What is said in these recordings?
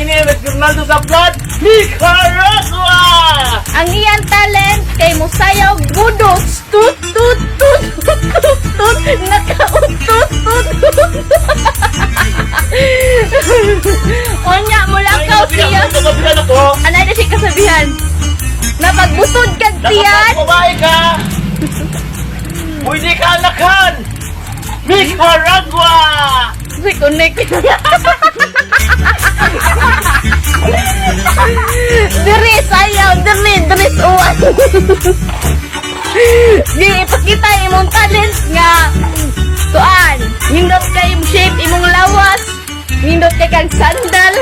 ni Ronaldo sa vlog, Nicaragua! Ang iyang talent kay musayaw budok tut tut tut tut tut tut nakautut tut Onya mula ka siya. Kasabihan ako, Ano na siya kasabihan? Na pagbutod kag tiyan. nakapagbabae ka, pwede ka anakan! Nicaragua! Si connect. Diri sayaw, diri uwan. Di ipakita imong talent nga tuan. Nindot kay imong shape imong lawas. Nindot kay kag sandal.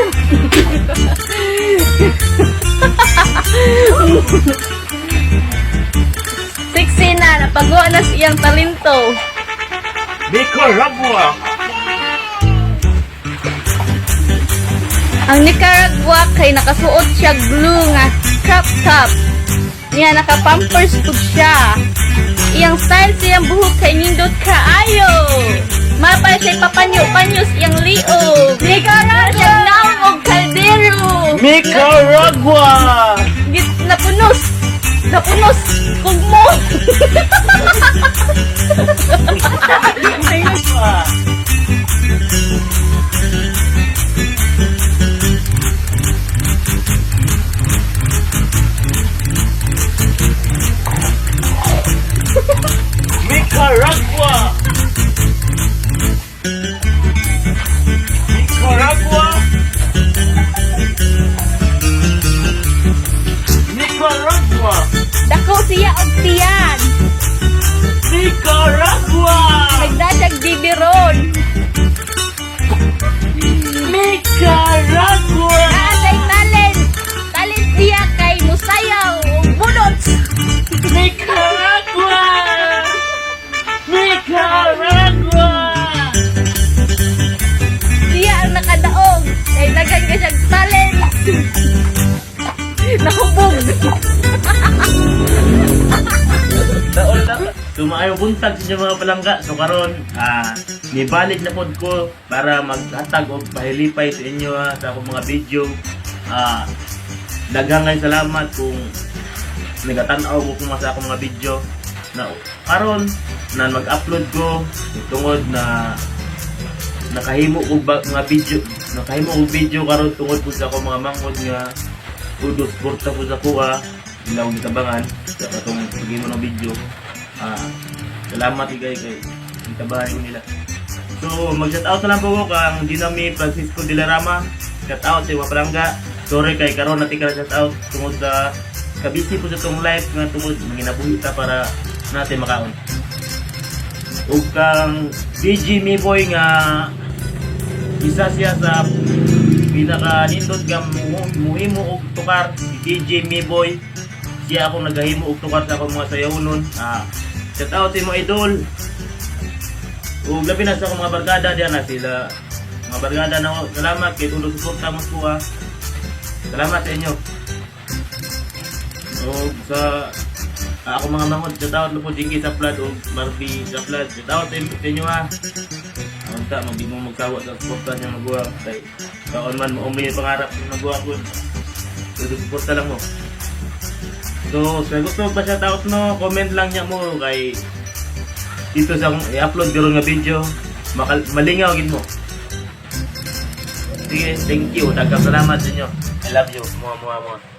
Sexy na, napagawa na siyang talento. Nicaragua! Ang Nicaragua kay nakasuot siya blue nga crop top. Niya naka-pampers po siya. Iyang style siyang buhok kay nindot kaayo. Mapay siya papanyo-panyos iyang liog. Nicaragua siya naong og kaldero. Nicaragua! Git napunos. Napunos kugmo. Nicaragua! Nicaragua! Nicaragua! Dako siya og tiyan. Nicaragua! Nagdadag bibiron. Nicaragua! Naasay talent. Talent siya kay musayaw og budots. Nicaragua! Nicaragua! Siya ang nakadaog. Kay nagan ka siyang talent. Nakubog. Tumaayong buntag sa inyo mga palangga. So karon, nibalik na pod ko para maghatag og pahilipay sa inyo sa akong mga video. Daghang salamat kung nagatan-aw mo kung sa akong mga video na karon na mag-upload ko tungod na nakahimo og mga video, karon tungod po sa akong mga mangod nga kudos porta po sa kuha ilaw gitabangan sa katong pagimo ng video. Salamat kay gitabangan ko nila. So mag-shout out na lang po ko kang Dinami Francisco de la Rama. Shout out sa mga palangga. Sorry kay karon natin ka shout out tungod sa kabisi po sa itong live nga tungod manginabuhi ta para natin makaon. Ug kang DJ Miboy nga isa siya sa pinaka-nindot nga muhimo og tukar, si DJ Miboy. Siya akong nagahimo og tukar sa akong mga sayawonon. Shout out sa mga idol. Ug labi na sa akong mga barkada diyan na sila. Mga barkada na salamat kay tulong suporta mo ko. Salamat sa inyo. O sa ako mga mangod, shout out po Jinky sa Flood o Barbie sa Flood. Shout out sa inyo Anta, magdi mo magsawa sa suporta niya magawa. Kay kaon man mo yung pangarap yung magawa ko. So suporta lang mo. So kung gusto ba shout out no, comment lang niya mo kay dito sa i-upload garo nga video. Malingaw gid mo. Sige, thank you. Daghang salamat sa inyo. I love you. Mua.